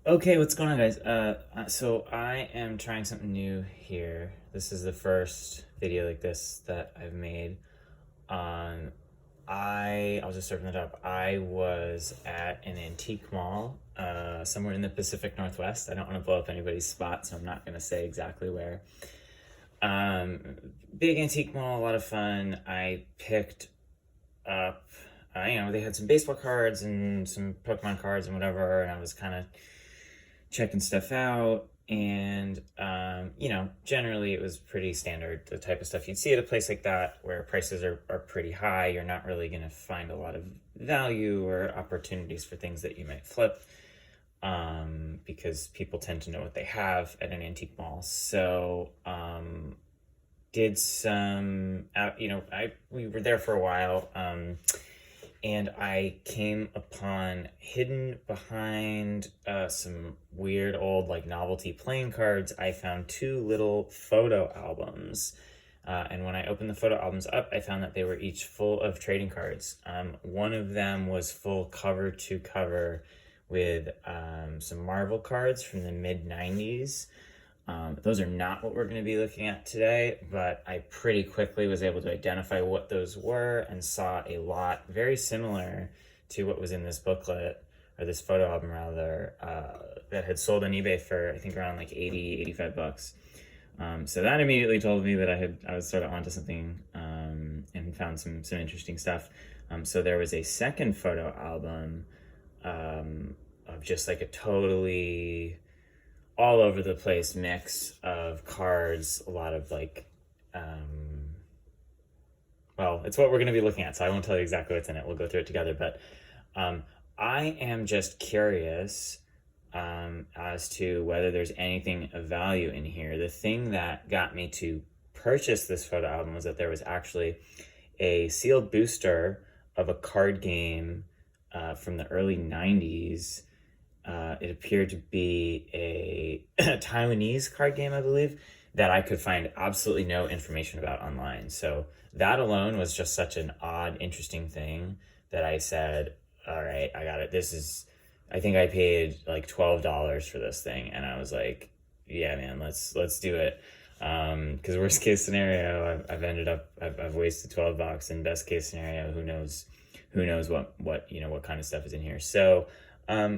Okay, what's going on, guys? So I am trying something new here. This is the first video like this that I've made. Um, I'll just open it up. I was at an antique mall, somewhere in the Pacific Northwest. I don't want to blow up anybody's spot, so I'm not gonna say exactly where. Um, Big antique mall, a lot of fun. I picked up, they had some baseball cards and some Pokemon cards and whatever, and I was kind of checking stuff out. And, generally it was pretty standard, the type of stuff you'd see at a place like that where prices are pretty high. You're not really going to find a lot of value or opportunities for things that you might flip because people tend to know what they have at an antique mall. So, did some, we were there for a while. And I came upon hidden behind some weird old novelty playing cards. I found two little photo albums. And when I opened the photo albums up, I found that they were each full of trading cards. One of them was full cover to cover with some Marvel cards from the mid-90s. Those are not what we're going to be looking at today, but I pretty quickly was able to identify what those were and saw a lot very similar to what was in this booklet, or this photo album rather, that had sold on eBay for I think around 85 bucks. So that immediately told me that I was sort of onto something, and found some interesting stuff. So there was a second photo album of just a totally all over the place mix of cards, a lot of it's what we're going to be looking at, so I won't tell you exactly what's in it. We'll go through it together, but I am just curious as to whether there's anything of value in here. The thing that got me to purchase this photo album was that there was actually a sealed booster of a card game from the early 90s. It appeared to be a Taiwanese card game, I believe, that I could find absolutely no information about online. So that alone was just such an odd, interesting thing that I said, all right, I got it. I think I paid $12 for this thing. And I was like, yeah, man, let's do it. Because worst case scenario, I've wasted $12, and best case scenario, who knows what kind of stuff is in here. So,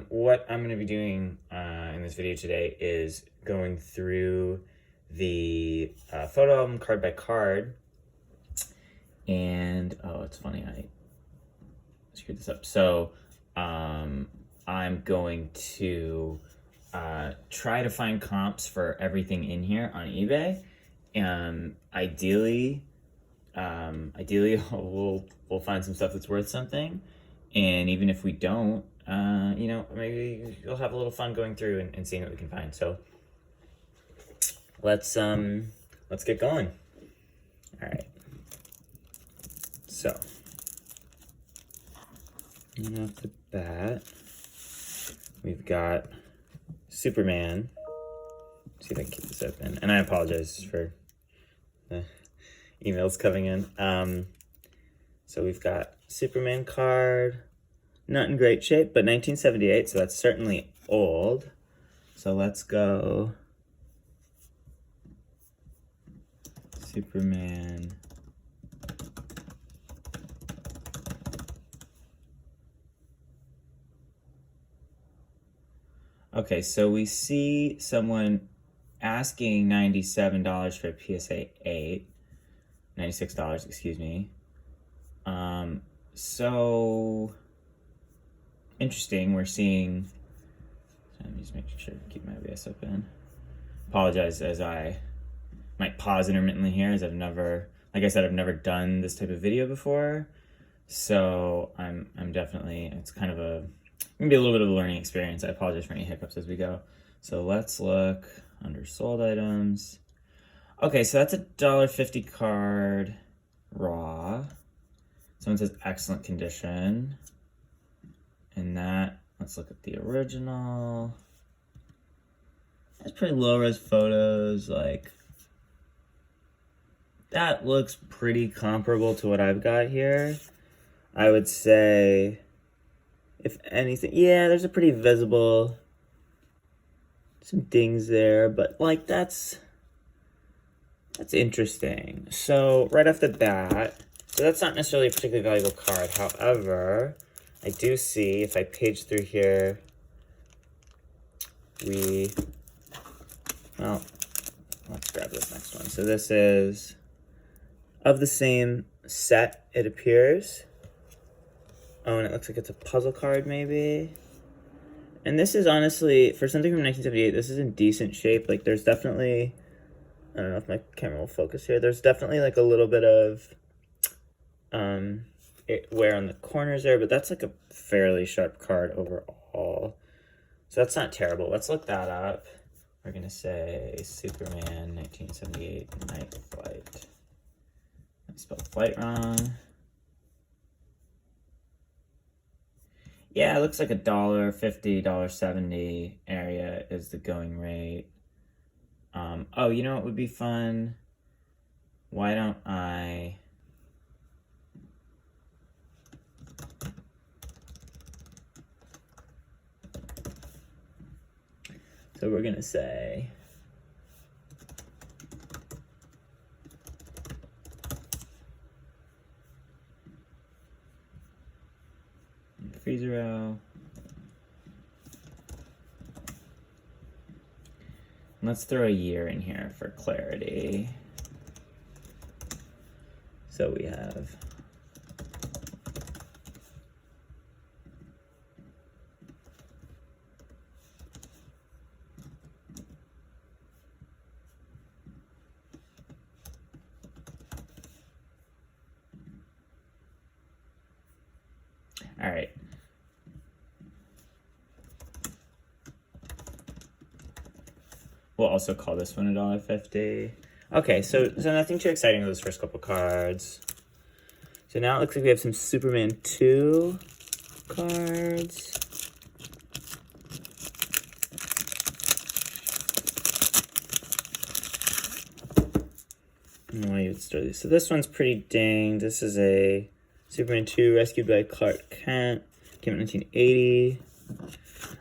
what I'm going to be doing in this video today is going through the photo album card by card. And, it's funny, I screwed this up. So, I'm going to try to find comps for everything in here on eBay. Ideally, we'll find some stuff that's worth something. And even if we don't, maybe you'll have a little fun going through and seeing what we can find. So let's get going. All right. So right off the bat, we've got Superman. Let's see if I can keep this open. And I apologize for the emails coming in. So we've got Superman card. Not in great shape, but 1978, so that's certainly old. So let's go Superman. Okay, so we see someone asking $97 for a PSA 8. $96, excuse me. So interesting. We're seeing, let me just make sure to keep my OBS open. Apologize as I might pause intermittently here, as I've never done this type of video before. So I'm definitely, it's kind of gonna be a little bit of a learning experience. I apologize for any hiccups as we go. So let's look under sold items. Okay, so that's a $1.50 card, raw. Someone says excellent condition. And that, let's look at the original. That's pretty low res photos. That looks pretty comparable to what I've got here. I would say, if anything, yeah, there's a pretty visible some dings there, but like that's interesting. So right off the bat, so that's not necessarily a particularly valuable card. However, I do see if I page through here, well, let's grab this next one. So this is of the same set, it appears. Oh, and it looks like it's a puzzle card, maybe. And this is honestly, for something from 1978, this is in decent shape. Like, there's definitely, I don't know if my camera will focus here. There's definitely, like, a little bit of wear on the corners there, but that's, like, a fairly sharp card overall. So that's not terrible. Let's look that up. We're going to say Superman 1978 Night Flight. I spelled flight wrong. Yeah, it looks like $1.50, $1.70 area is the going rate. Oh, you know what would be fun? Why don't I... So we're gonna say... Freezer row. Let's throw a year in here for clarity. So we have all right. We'll also call this one $1.50. Okay, so nothing too exciting with those first couple cards. So now it looks like we have some Superman 2 cards. So this one's pretty dinged. This is a Superman 2 rescued by Clark Kent. Came out in 1980.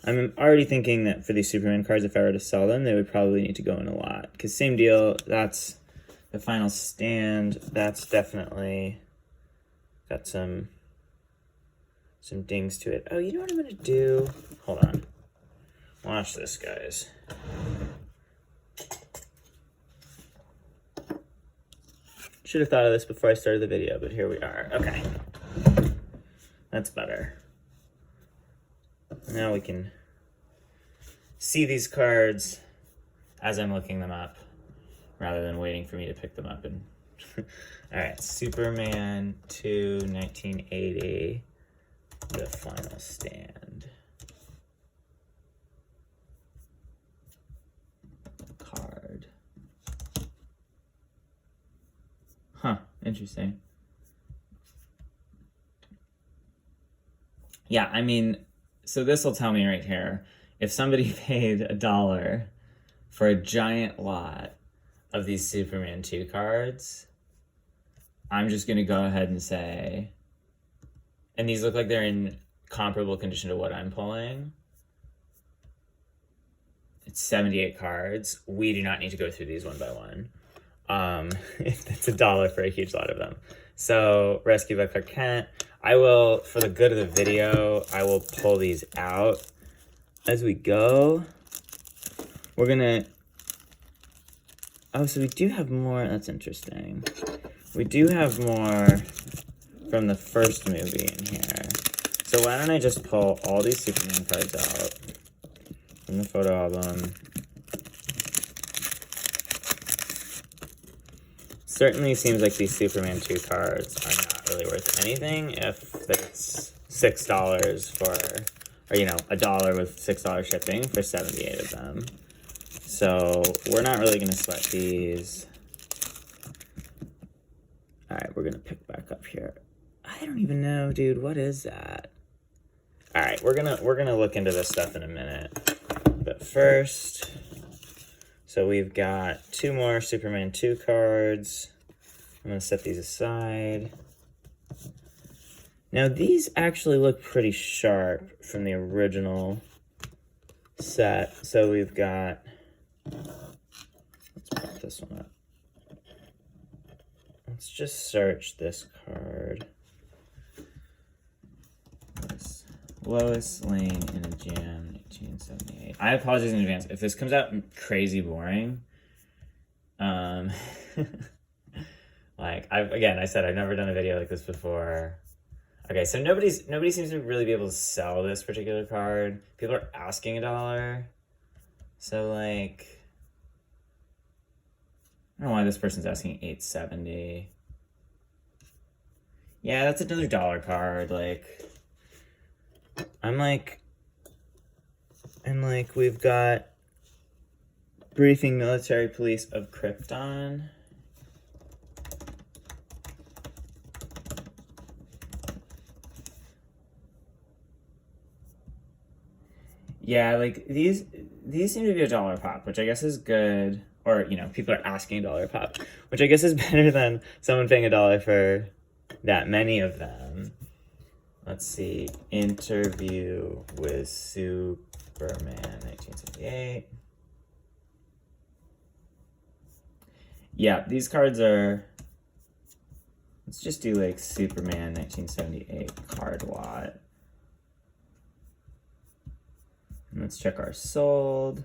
I'm already thinking that for these Superman cards, if I were to sell them, they would probably need to go in a lot. Because same deal, that's the final stand. That's definitely got some dings to it. Oh, you know what I'm going to do? Hold on. Watch this, guys. Should have thought of this before I started the video, but here we are. Okay. That's better. Now we can see these cards as I'm looking them up, rather than waiting for me to pick them up. And all right, Superman 2, 1980, the final stand. Card. Huh, interesting. Yeah, I mean, so this will tell me right here, if somebody paid $1 for a giant lot of these Superman 2 cards, I'm just going to go ahead and say, and these look like they're in comparable condition to what I'm pulling. It's 78 cards. We do not need to go through these one by one. It's $1 for a huge lot of them. So, Rescue by Clark Kent. I will, for the good of the video, I will pull these out as we go. We're gonna, oh, so we do have more, that's interesting. We do have more from the first movie in here. So why don't I just pull all these Superman cards out from the photo album. Certainly seems like these Superman 2 cards are not really worth anything if it's $6 for, or you know, $1 with $6 shipping for 78 of them. So we're not really gonna sweat these. All right, we're gonna pick back up here. I don't even know, dude, what is that? All right, we're gonna look into this stuff in a minute. But first, so we've got 2 more Superman 2 cards. I'm gonna set these aside. Now these actually look pretty sharp from the original set. So we've got, let's pop this one up. Let's just search this card. Lois Lane in a Jam, 1978. I apologize in advance if this comes out crazy boring. Like I said I've never done a video like this before. Okay, so nobody seems to really be able to sell this particular card. People are asking $1. So like, I don't know why this person's asking $8.70. Yeah, that's another dollar card. Like, we've got Briefing Military Police of Krypton. Yeah, like these seem to be $1 pop, which I guess is good. Or, you know, people are asking $1 pop, which I guess is better than someone paying $1 for that many of them. Let's see. Interview with Superman, 1978. Yeah, these cards are... Let's just do like Superman 1978 card lot. And let's check our sold.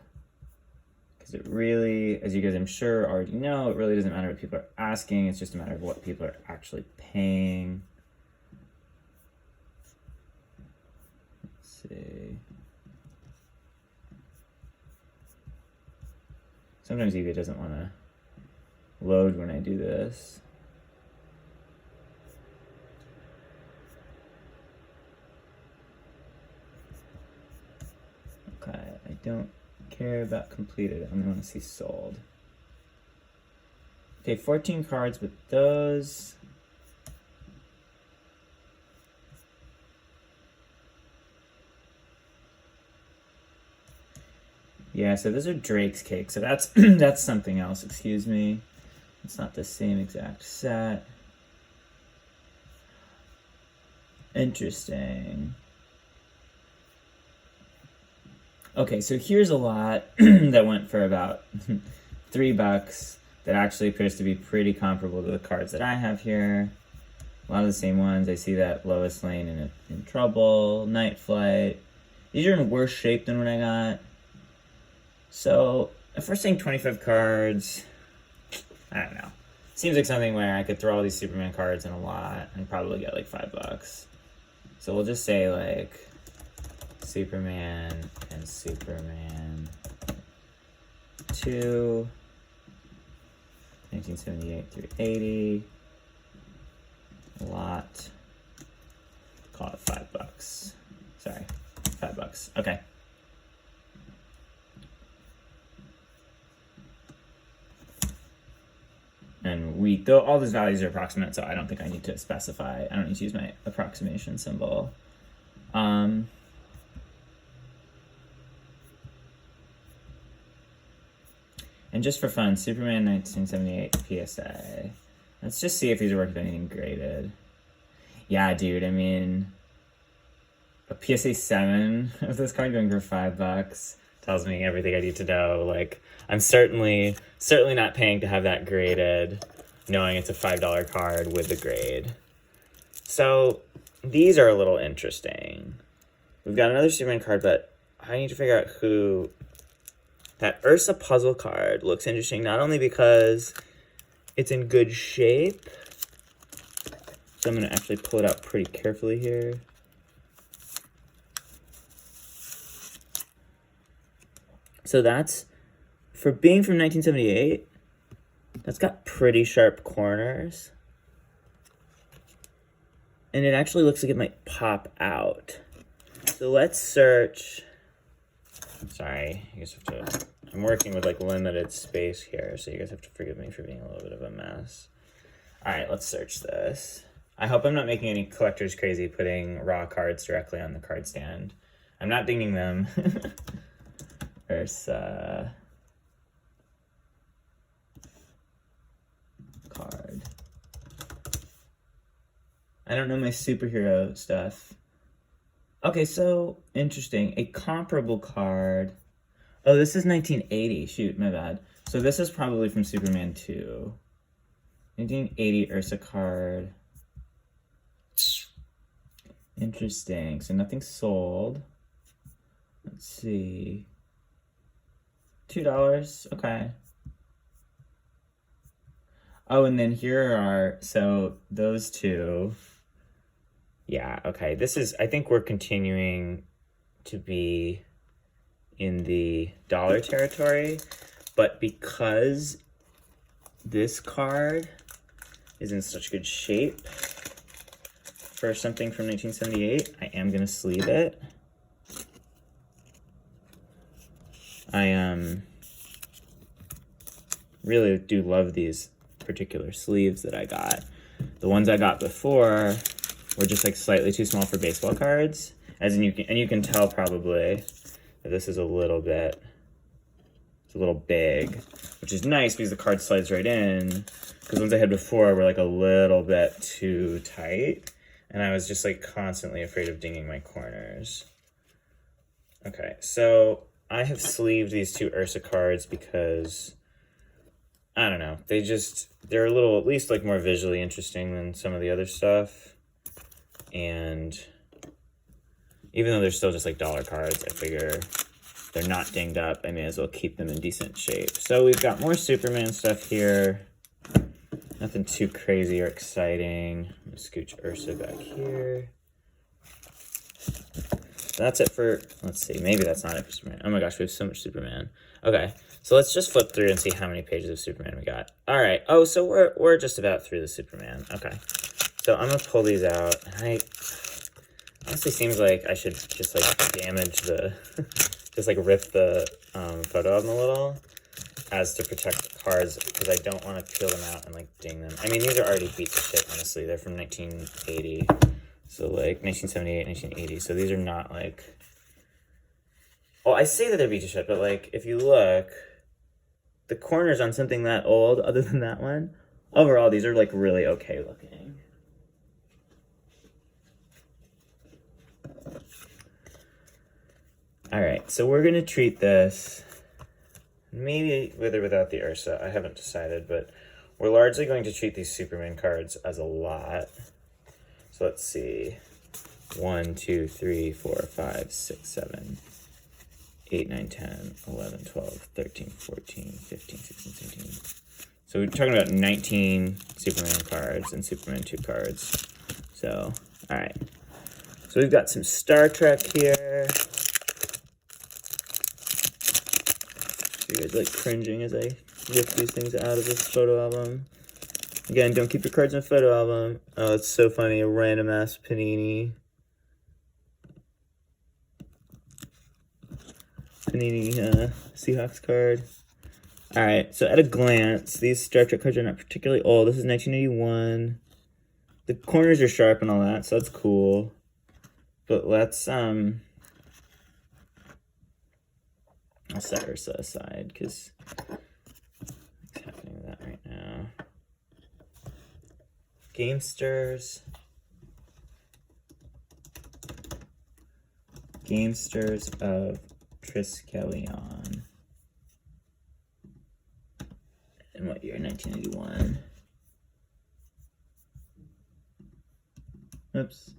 Because it really, as you guys I'm sure already know, it really doesn't matter what people are asking. It's just a matter of what people are actually paying. Let's see. Sometimes Eevee doesn't want to load when I do this. Okay, I don't care about completed. I only want to see sold. Okay, 14 cards with those. Yeah, so those are Drake's Cake. So that's that's something else, excuse me. It's not the same exact set. Interesting. Okay, so here's a lot that went for about $3 that actually appears to be pretty comparable to the cards that I have here. A lot of the same ones. I see that Lois Lane in Trouble, Night Flight. These are in worse shape than what I got. So, if we're saying 25 cards, I don't know. Seems like something where I could throw all these Superman cards in a lot and probably get like $5. So we'll just say like Superman and Superman 2, 1978 through 80, lot, call it $5. Sorry, $5. Okay. And all those values are approximate, so I don't think I need to specify. I don't need to use my approximation symbol. And just for fun, Superman 1978 PSA. Let's just see if he's worth anything graded. Yeah, dude, I mean, a PSA 7 of this card going for $5 tells me everything I need to know. Like, I'm certainly not paying to have that graded, knowing it's a $5 card with the grade. So these are a little interesting. We've got another Superman card, but I need to figure out who... That Ursa puzzle card looks interesting, not only because it's in good shape, so I'm going to actually pull it out pretty carefully here. So that's, for being from 1978, that's got pretty sharp corners. And it actually looks like it might pop out. So let's search. Sorry, you guys have to, I'm working with like limited space here, so you guys have to forgive me for being a little bit of a mess. All right, let's search this. I hope I'm not making any collectors crazy putting raw cards directly on the card stand. I'm not dinging them. Ursa card. I don't know my superhero stuff. Okay, so interesting. A comparable card Oh, this is 1980. Shoot, my bad. So this is probably from Superman 2. 1980 Ursa card. Interesting. So nothing sold. Let's see. $2. Okay. Oh, and then here are, so those two. Yeah, okay. This is, I think we're continuing to be in the dollar territory, but because this card is in such good shape for something from 1978, I am gonna sleeve it. I really do love these particular sleeves that I got. The ones I got before were just like slightly too small for baseball cards, as in you can tell probably that this is a little bit, it's a little big, which is nice because the card slides right in. Because ones I had before were like a little bit too tight, and I was just like constantly afraid of dinging my corners. Okay, so I have sleeved these two Ursa cards because, I don't know, they're a little, at least like more visually interesting than some of the other stuff. And even though they're still just like dollar cards, I figure they're not dinged up, I may as well keep them in decent shape. So we've got more Superman stuff here. Nothing too crazy or exciting. I'm gonna scooch Ursa back here. That's it for, let's see, maybe that's not it for Superman. Oh my gosh, we have so much Superman. Okay, so let's just flip through and see how many pages of Superman we got. All right, oh, so we're just about through the Superman. Okay, so I'm gonna pull these out. Honestly seems like I should just like damage the, just like rip the photo album a little, as to protect the cards, because I don't want to peel them out and like ding them. I mean, these are already beat to shit, honestly. They're from 1980. So like 1978, 1980. So these are not like, well, I say that they're beat to shit, but like if you look, the corners on something that old, other than that one, overall these are like really okay looking. All right, so we're gonna treat this maybe with or without the Ursa. I haven't decided, but we're largely going to treat these Superman cards as a lot. So let's see. 1, 2, 3, 4, 5, 6, 7, 8, 9, 10, 11, 12, 13, 14, 15, 16, 17. So we're talking about 19 Superman cards and Superman 2 cards. So, all right. So we've got some Star Trek here. You guys like cringing as I rip these things out of this photo album. Again, don't keep your cards in a photo album. Oh, it's so funny. A random ass Panini. Seahawks card. Alright, so at a glance, these Star Trek cards are not particularly old. This is 1981. The corners are sharp and all that, so that's cool. But let's, I'll set Ursa aside, because what's happening with that right now? Gamesters. Gamesters of Triskelion. In what year? 1981. Oops.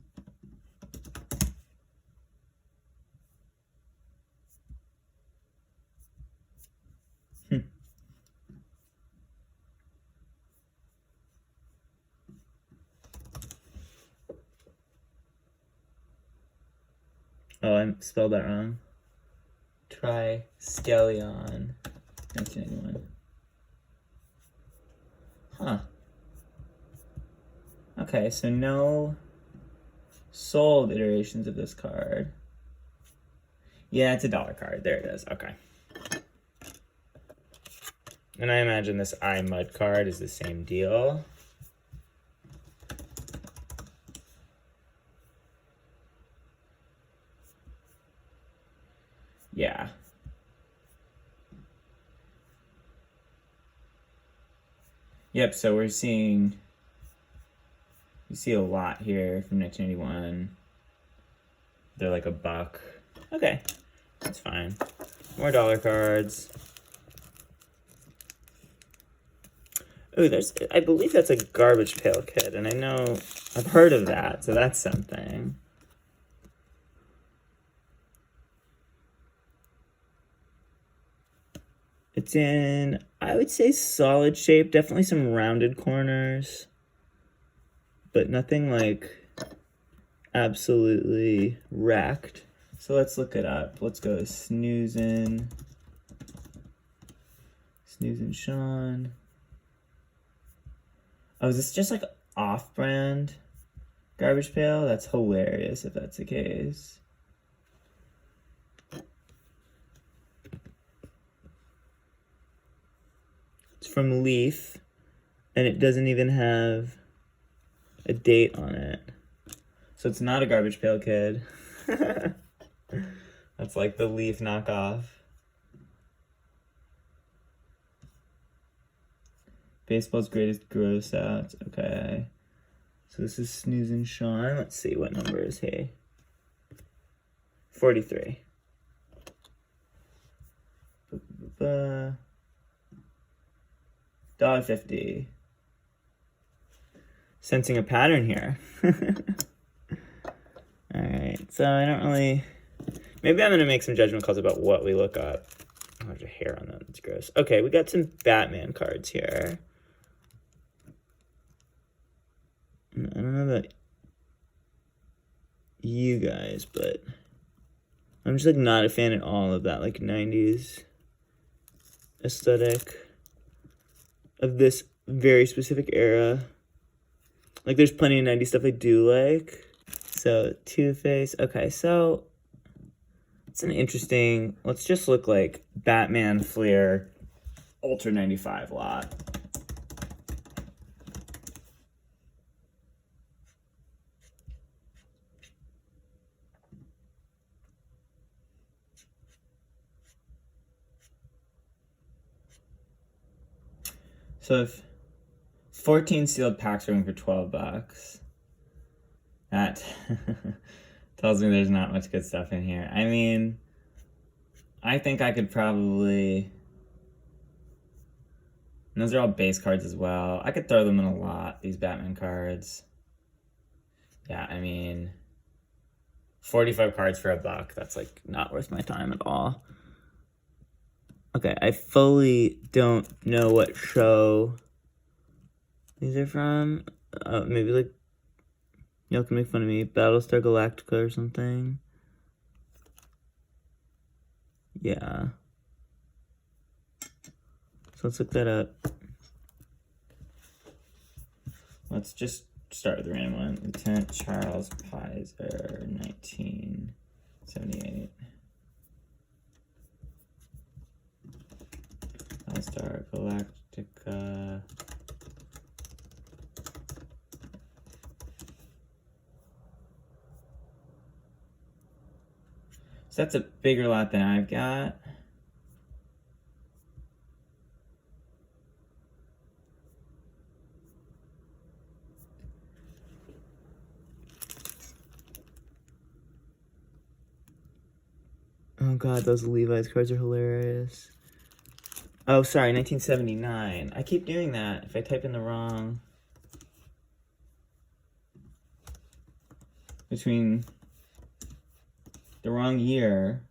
Oh, I spelled that wrong. Triskelion, 1991. Huh. Okay, so no sold iterations of this card. Yeah, it's a dollar card. There it is. Okay. And I imagine this iMud card is the same deal. Yeah. Yep, so we're seeing, you see a lot here from 1981. They're like $1. Okay. That's fine. More dollar cards. Ooh, I believe that's a Garbage Pail Kid, and I know I've heard of that, so that's something. It's in, I would say, solid shape. Definitely some rounded corners, but nothing like absolutely wrecked. So let's look it up. Let's go Snoozin' Sean. Oh, is this just like off-brand Garbage Pail? That's hilarious if that's the case. It's from Leaf, and it doesn't even have a date on it. So it's not a Garbage Pail Kid. That's like the Leaf knockoff. Baseball's greatest gross outs. Okay. So this is Snoozin' Sean. Let's see, what number is he? 43. $1.50. Sensing a pattern here. Alright, so I don't really... Maybe I'm going to make some judgment calls about what we look up. Oh, there's a hair on that. That's gross. Okay, we got some Batman cards here. I don't know about you guys, but I'm just like not a fan at all of that like 90s aesthetic of this very specific era. Like there's plenty of 90s stuff I do like. So Two-Face. Okay, so it's an interesting, let's just look like Batman Fleer Ultra 95 lot. So if 14 sealed packs are going for $12, that tells me there's not much good stuff in here. I mean, I think I could probably... And those are all base cards as well. I could throw them in a lot, these Batman cards. Yeah, I mean, 45 cards for $1. That's like not worth my time at all. Okay, I fully don't know what show these are from. Maybe like, y'all can make fun of me. Battlestar Galactica or something. Yeah. So let's look that up. Let's just start with the random one. Lieutenant Charles Pizer, 1978. Battlestar Galactica. So that's a bigger lot than I've got. Oh god, those Levi's cards are hilarious. Oh, sorry, 1979. I keep doing that if I type in the wrong... Between the wrong year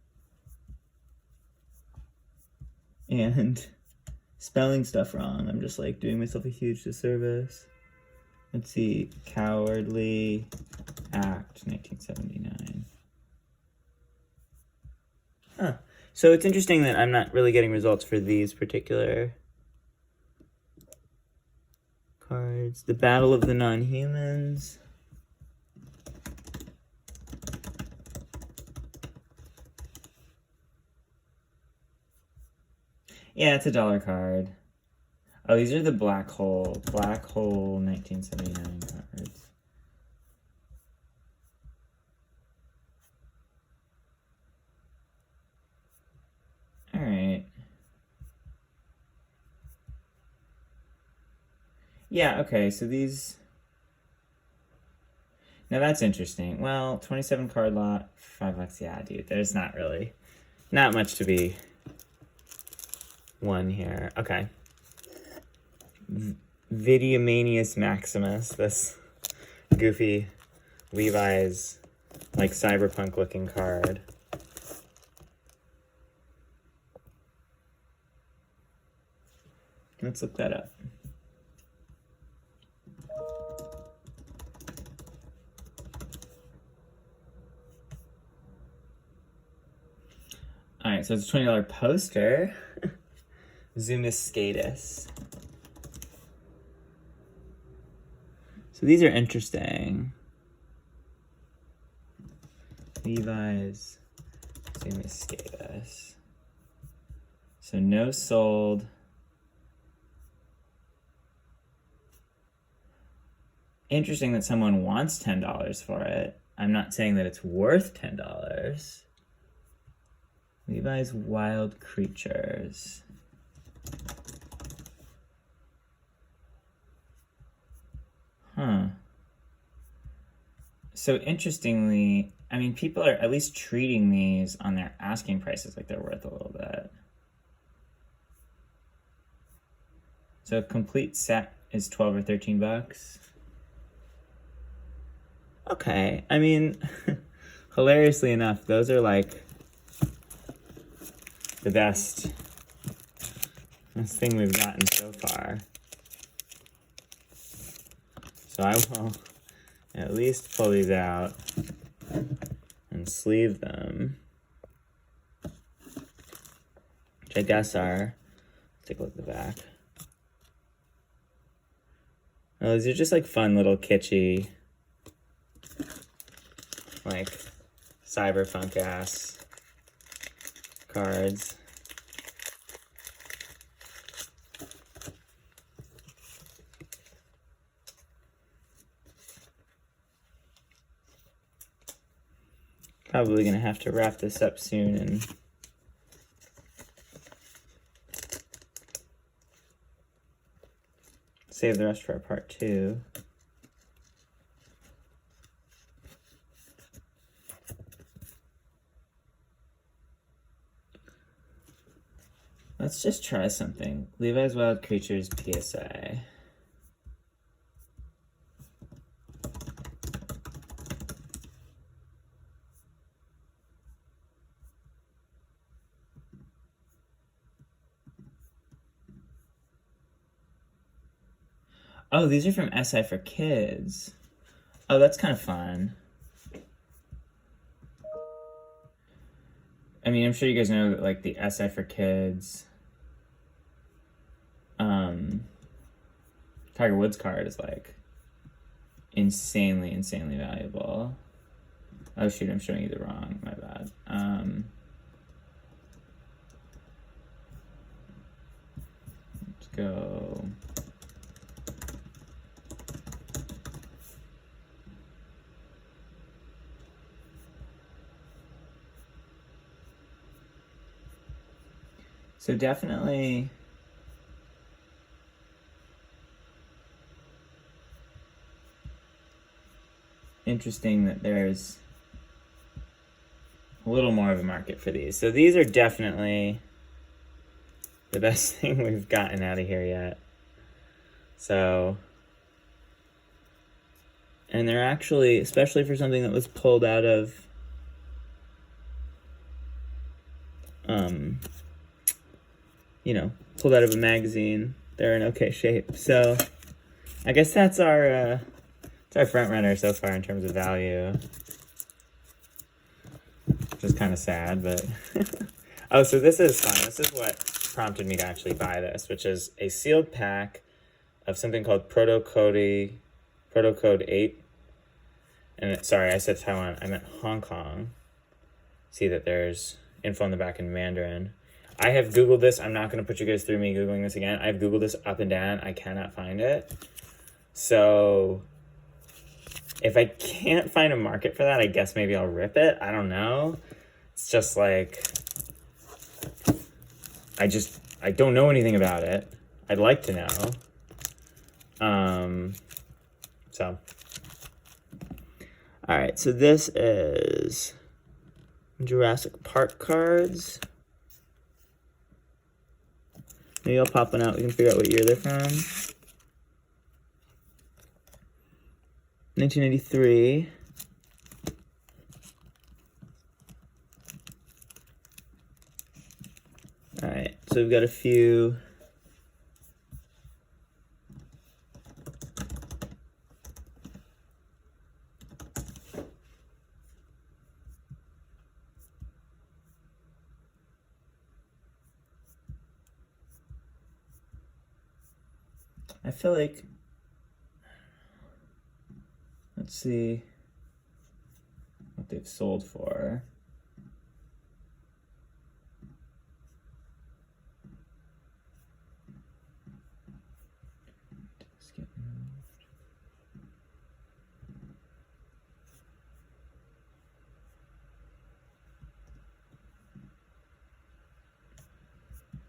and spelling stuff wrong. I'm just like doing myself a huge disservice. Let's see, Cowardly Act, 1979. Huh. So it's interesting that I'm not really getting results for these particular cards. The Battle of the Non-Humans. Yeah, it's a dollar card. Oh, these are the Black Hole 1979 cards. All right. Yeah, okay, so these... Now that's interesting. Well, 27 card lot, $5. Yeah, dude, there's not really Not much to be won here. Okay. Videomanius Maximus, this goofy Levi's, like, cyberpunk looking card. Let's look that up. All right, so it's a $20 poster. Zumiscatus. So these are interesting. Levi's Zumiscatus. So no sold. Interesting that someone wants $10 for it. I'm not saying that it's worth $10. Levi's Wild Creatures. Huh. So interestingly, I mean, people are at least treating these on their asking prices like they're worth a little bit. So a complete set is 12 or 13 bucks. Okay, I mean, hilariously enough, those are like the best thing we've gotten so far. So I will at least pull these out and sleeve them, which I guess are, let's take a look at the back. Oh, these are just like fun little kitschy, like cyberpunk ass cards. Probably gonna have to wrap this up soon and save the rest for our part 2. Let's just try something. Levi's Wild Creatures PSA. Oh, these are from SI for Kids. Oh, that's kind of fun. I mean, I'm sure you guys know that, like, the SI for Kids Tiger Woods card is, like, insanely valuable. Oh, shoot, I'm showing you the wrong, my bad. Let's go. So definitely interesting that there's a little more of a market for these. So these are definitely the best thing we've gotten out of here yet. So, and they're actually, especially for something that was pulled out of you know, pulled out of a magazine, they're in okay shape. So I guess that's our front runner so far in terms of value, which is kind of sad, but oh, so this is fun. This is what prompted me to actually buy this, which is a sealed pack of something called Protocode 8. And sorry, I said Taiwan, I meant Hong Kong. See that there's info on the back in Mandarin. I have Googled this. I'm not going to put you guys through me Googling this again. I've Googled this up and down. I cannot find it. So if I can't find a market for that, I guess maybe I'll rip it. I don't know. It's just like, I don't know anything about it. I'd like to know. So, all right. So this is Jurassic Park cards. Maybe I'll pop one out. We can figure out what year they're from. 1993. All right, so we've got a few. I feel like, let's see what they've sold for.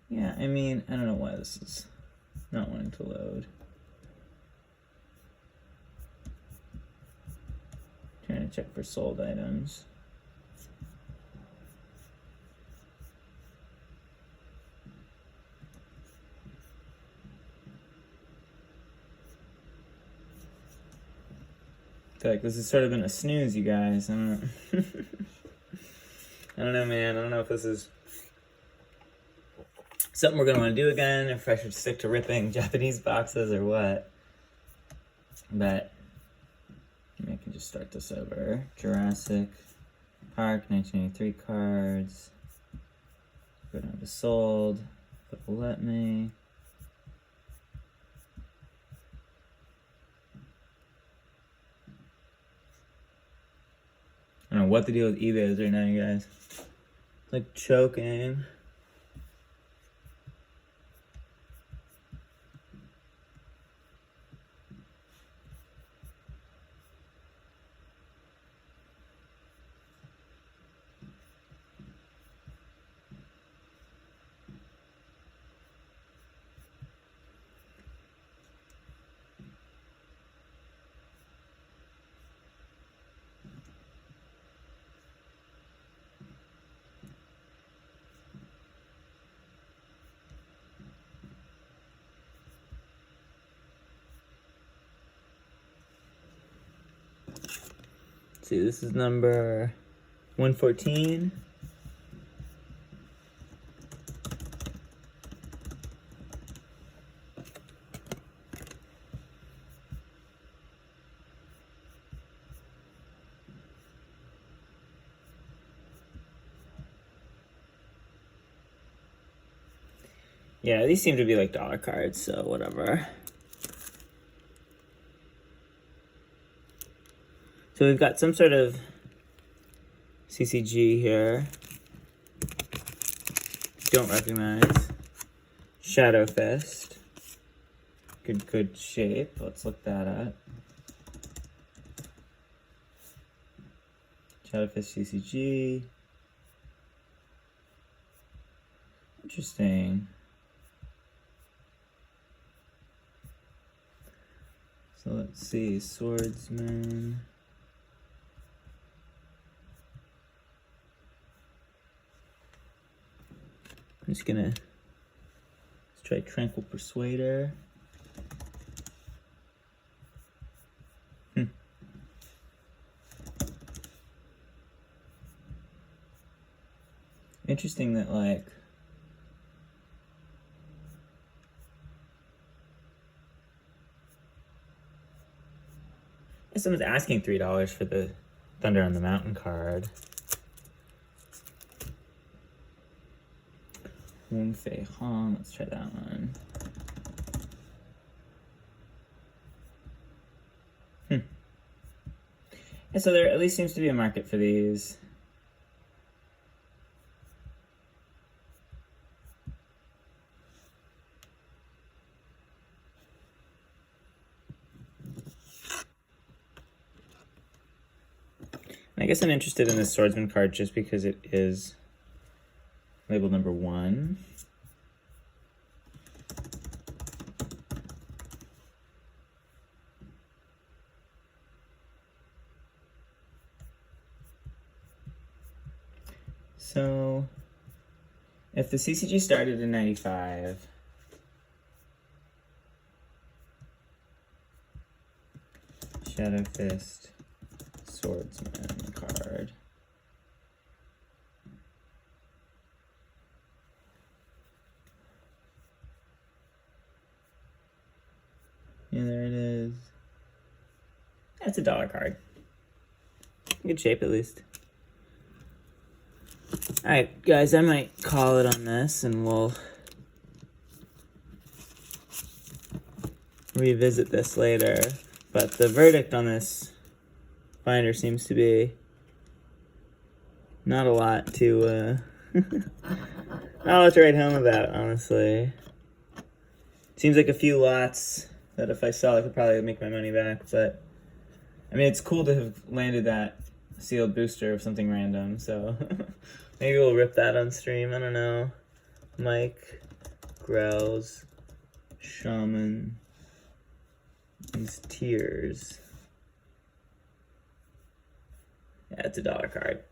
Yeah, I mean, I don't know why this is not wanting to load. Trying to check for sold items. I feel like this has sort of been a snooze, you guys. I don't know. I don't know, man. I don't know if this is something we're going to want to do again, if I should stick to ripping Japanese boxes or what. But maybe I can just start this over. Jurassic Park, 1983 cards. Go down to sold. If it will let me. I don't know what the deal with eBay is right now, you guys. It's like choking. Let's see, this is number 114. Yeah, these seem to be like dollar cards, so whatever. So we've got some sort of CCG here. Don't recognize. Shadow Fist. Good shape. Let's look that up. Shadow Fist CCG. Interesting. So let's see, Swordsman. I'm just gonna, let's try Tranquil Persuader. Interesting that like, someone's asking $3 for the Thunder on the Mountain card. Wong Fei Hong, let's try that one. Yeah, so there at least seems to be a market for these. I guess I'm interested in this Swordsman card just because it is labeled number 1. So, if the CCG started in 95, Shadow Fist, Swordsman card. Yeah, there it is. That's a dollar card. Good shape, at least. Alright, guys, I might call it on this, and we'll revisit this later. But the verdict on this binder seems to be not a lot to, not a lot to write home about, honestly. Seems like a few lots that if I sell, I could probably make my money back, but I mean, it's cool to have landed that sealed booster of something random, so maybe we'll rip that on stream. I don't know. Mike, Growls, Shaman, these Tears. Yeah, it's a dollar card.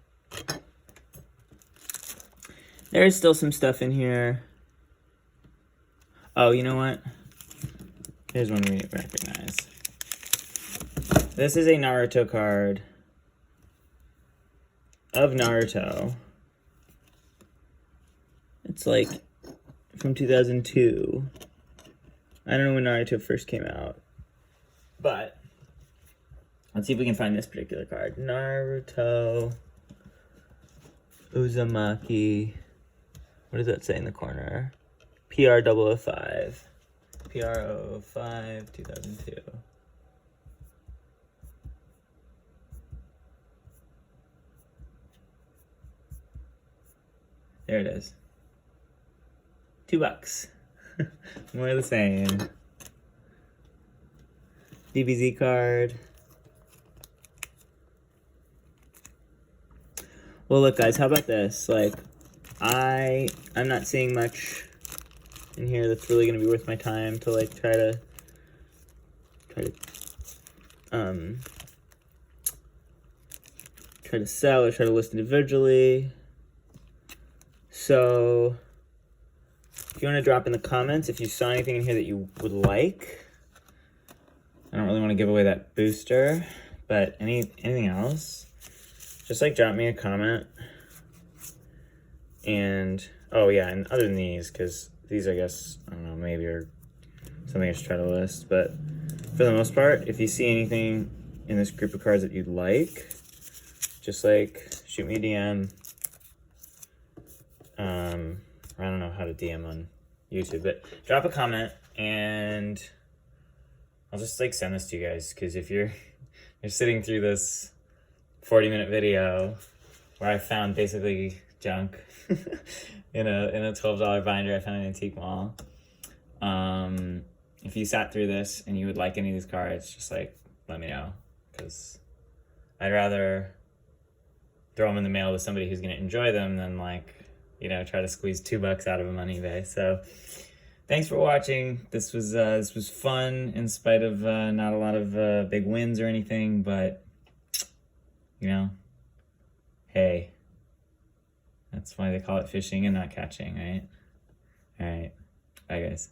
There's still some stuff in here. Oh, you know what? Here's one we recognize. This is a Naruto card of Naruto. It's like from 2002. I don't know when Naruto first came out, but let's see if we can find this particular card. Naruto Uzumaki. What does that say in the corner? PR005. PR005, 2002. There it is. $2. More of the same. DBZ card. Well, look, guys, how about this? Like, I'm not seeing much in here that's really going to be worth my time to, like, try to sell or try to list individually. So, if you want to drop in the comments if you saw anything in here that you would like. I don't really want to give away that booster, but anything else, just like drop me a comment. And oh yeah, and other than these, because these I guess I don't know, maybe are something I should try to list. But for the most part, if you see anything in this group of cards that you'd like, just like shoot me a DM. I don't know how to DM on YouTube, but drop a comment and I'll just like send this to you guys, because if you're sitting through this 40-minute video where I found basically junk in a $12 binder I found in an antique mall, if you sat through this and you would like any of these cards, just like let me know, because I'd rather throw them in the mail to somebody who's going to enjoy them than like, you know, try to squeeze $2 out of them on eBay. So thanks for watching. This was fun in spite of not a lot of big wins or anything, but you know, hey, that's why they call it fishing and not catching, right? All right, bye guys.